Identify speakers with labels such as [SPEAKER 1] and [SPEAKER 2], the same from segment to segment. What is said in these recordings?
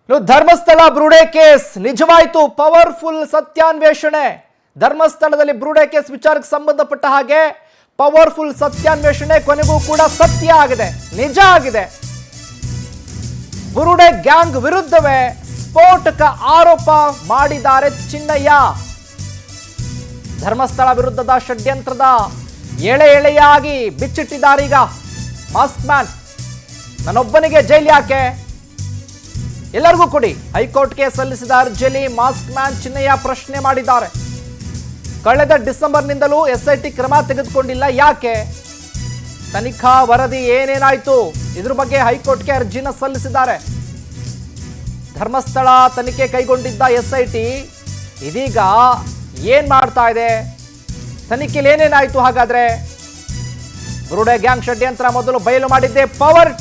[SPEAKER 1] Dharmasthala ಬ್ರೂಡೆ case ನಿಜವಾಯಿತು. Powerful ಸತ್ಯಾನ್ವೇಷಣೆ. ಧರ್ಮಸ್ಥಳದಲ್ಲಿ ಬ್ರೂಡೆ case ವಿಚಾರಕ್ಕೆ ಸಂಬಂಧಪಟ್ಟ ಹಾಗೆ ಪವರ್ಫುಲ್ ಸತ್ಯಾನ್ವೇಷಣೆ ಕೊನೆಗೂ ಕೂಡ ಸತ್ಯ ಆಗಿದೆ, ನಿಜ ಆಗಿದೆ. ಬ್ರೂಡೆ ಗ್ಯಾಂಗ್ ವಿರುದ್ಧವೇ ಸ್ಫೋಟಕ ಆರೋಪ ಮಾಡಿದ್ದಾರೆ ಚಿನ್ನಯ್ಯ. ಧರ್ಮಸ್ಥಳ ವಿರುದ್ಧದ ಷಡ್ಯಂತ್ರದ ಎಳೆ ಎಳೆಯಾಗಿ ಬಿಚ್ಚಿಟ್ಟಿದ್ದಾರೀಗ ಮಾಸ್ಕ್ ಮ್ಯಾನ್. ನನ್ನೊಬ್ಬನಿಗೆ ಜೈಲು ಯಾಕೆ, ಎಲ್ಲರಿಗೂ ಕೊಡಿ. ಹೈಕೋರ್ಟ್ಗೆ ಸಲ್ಲಿಸಿದ ಅರ್ಜಿಯಲ್ಲಿ ಮಾಸ್ಕ್ ಮ್ಯಾನ್ ಚಿನ್ನಯ್ಯ ಪ್ರಶ್ನೆ ಮಾಡಿದ್ದಾರೆ. ಕಳೆದ ಡಿಸೆಂಬರ್ನಿಂದಲೂ ಎಸ್ಐಟಿ ಕ್ರಮ ತೆಗೆದುಕೊಂಡಿಲ್ಲ, ಯಾಕೆ? ತನಿಖಾ ವರದಿ ಏನೇನಾಯ್ತು, ಇದ್ರ ಬಗ್ಗೆ ಹೈಕೋರ್ಟ್ಗೆ ಅರ್ಜಿನ ಸಲ್ಲಿಸಿದ್ದಾರೆ. ಧರ್ಮಸ್ಥಳ ತನಿಖೆ ಕೈಗೊಂಡಿದ್ದ ಎಸ್ಐಟಿ ಇದೀಗ ಏನ್ ಮಾಡ್ತಾ ಇದೆ, ತನಿಖೆಯಲ್ಲಿ ಏನೇನಾಯ್ತು? ಹಾಗಾದ್ರೆ ಬ್ರೂಡೆ ಗ್ಯಾಂಗ್ ಷಡ್ಯಂತ್ರ ಮೊದಲು ಬಯಲು ಮಾಡಿದ್ದೆ ಪವರ್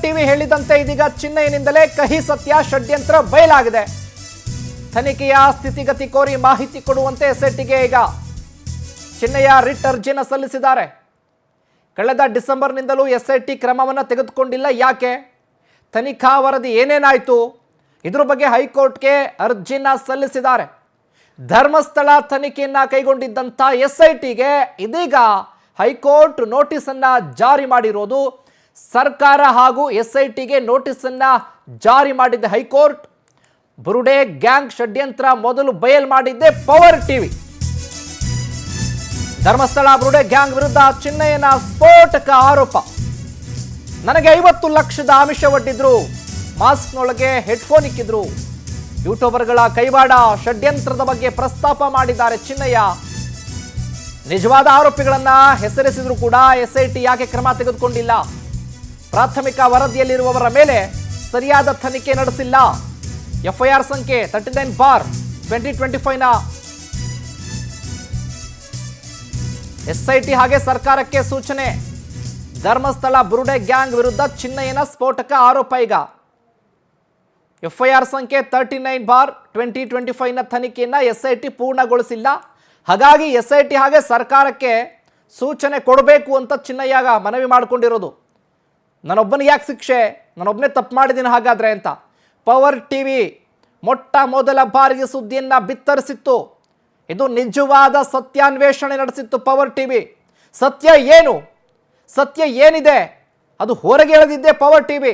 [SPEAKER 1] ಟಿವಿ ಹೇಳಿದಂತೆ ಇದೀಗ ಚಿನ್ನಯ್ಯನಿಂದಲೇ ಕಹಿ ಸತ್ಯ, ಷಡ್ಯಂತ್ರ ಬಯಲಾಗಿದೆ. ತನಿಖೆಯ ಸ್ಥಿತಿಗತಿ ಕೋರಿ ಮಾಹಿತಿ ಕೊಡುವಂತೆ ಎಸ್ಐಟಿಗೆ ಈಗ ಚಿನ್ನಯ್ಯ ರಿಟ್ ಅರ್ಜಿನ ಸಲ್ಲಿಸಿದ್ದಾರೆ. ಕಳೆದ ಡಿಸೆಂಬರ್ನಿಂದಲೂ ಎಸ್ಐಟಿ ಕ್ರಮವನ್ನು ತೆಗೆದುಕೊಂಡಿಲ್ಲ, ಯಾಕೆ? ತನಿಖಾ ವರದಿ ಏನೇನಾಯ್ತು, ಇದ್ರ ಬಗ್ಗೆ ಹೈಕೋರ್ಟ್ಗೆ ಅರ್ಜಿನ ಸಲ್ಲಿಸಿದ್ದಾರೆ. ಧರ್ಮಸ್ಥಳ ತನಿಖೆಯನ್ನ ಕೈಗೊಂಡಿದ್ದಂಥ ಎಸ್ಐಟಿಗೆ ಇದೀಗ ಹೈಕೋರ್ಟ್ ನೋಟಿಸ್ ಅನ್ನ ಜಾರಿ ಮಾಡಿರೋದು. ಸರ್ಕಾರ ಹಾಗೂ ಎಸ್ಐಟಿಗೆ ನೋಟಿಸ್ ಅನ್ನ ಜಾರಿ ಮಾಡಿದ್ದ ಹೈಕೋರ್ಟ್. ಬ್ರೂಡೆ ಗ್ಯಾಂಗ್ ಷಡ್ಯಂತ್ರ ಮೊದಲು ಬಯಲು ಮಾಡಿದ್ದೆ ಪವರ್ ಟಿವಿ. ಧರ್ಮಸ್ಥಳ ಬ್ರೂಡೆ ಗ್ಯಾಂಗ್ ವಿರುದ್ಧ ಚಿನ್ನಯ್ಯನ ಸ್ಫೋಟಕ ಆರೋಪ. ನನಗೆ 50 ಲಕ್ಷದ ಆಮಿಷ ಒಡ್ಡಿದ್ರು, ಮಾಸ್ಕ್ನೊಳಗೆ ಹೆಡ್ಫೋನ್ ಇಕ್ಕಿದ್ರು. ಯೂಟ್ಯೂಬರ್ಗಳ ಕೈವಾಡ ಷಡ್ಯಂತ್ರದ ಬಗ್ಗೆ ಪ್ರಸ್ತಾಪ ಮಾಡಿದ್ದಾರೆ ಚಿನ್ನಯ್ಯ. ನಿಜವಾದ ಆರೋಪಿಗಳನ್ನ ಹೆಸರಿಸಿದ್ರು ಕೂಡ ಎಸ್ಐಟಿ ಯಾಕೆ ಕ್ರಮ ತೆಗೆದುಕೊಂಡಿಲ್ಲ? ಪ್ರಾಥಮಿಕ ವರದಿಯಲ್ಲಿರುವವರ ಮೇಲೆ ಸರಿಯಾದ ತನಿಖೆ ನಡೆಸಿಲ್ಲ. ಎಫ್ಐಆರ್ ಸಂಖ್ಯೆ 39/2025 ನ ಎಸ್ಐಟಿ ಹಾಗೆ ಸರ್ಕಾರಕ್ಕೆ ಸೂಚನೆ. ಧರ್ಮಸ್ಥಳ ಬ್ರೂಡೆ ಗ್ಯಾಂಗ್ ವಿರುದ್ಧ ಚಿನ್ನಯ್ಯನ ಸ್ಫೋಟಕ ಆರೋಪ. ಈಗ ಎಫ್ಐಆರ್ ಸಂಖ್ಯೆ 39/2025 ನ ತನಿಖೆಯನ್ನ ಎಸ್ಐಟಿ ಪೂರ್ಣಗೊಳಿಸಿಲ್ಲ. ಹಾಗಾಗಿ ಎಸ್ಐಟಿ ಹಾಗೆ ಸರ್ಕಾರಕ್ಕೆ ಸೂಚನೆ ಕೊಡಬೇಕು ಅಂತ ಚಿನ್ನಯ್ಯ ಮನವಿ ಮಾಡಿಕೊಂಡಿರೋದು. ನಾನೊಬ್ಬನಿಗೆ ಯಾಕೆ ಶಿಕ್ಷೆ, ನಾನೊಬ್ಬನೇ ತಪ್ಪು ಮಾಡಿದ್ದೀನಿ ಹಾಗಾದ್ರೆ ಅಂತ. ಪವರ್ ಟಿವಿ ಮೊಟ್ಟ ಮೊದಲ ಬಾರಿಗೆ ಸುದ್ದಿಯನ್ನ ಬಿತ್ತರಿಸಿತ್ತು. ಇದು ನಿಜವಾದ ಸತ್ಯಾನ್ವೇಷಣೆ ನಡೆಸಿತ್ತು ಪವರ್ ಟಿವಿ. ಸತ್ಯ ಏನು, ಸತ್ಯ ಏನಿದೆ ಅದು ಹೊರಗೆ ಎಳೆದಿದ್ದೆ ಪವರ್ ಟಿವಿ.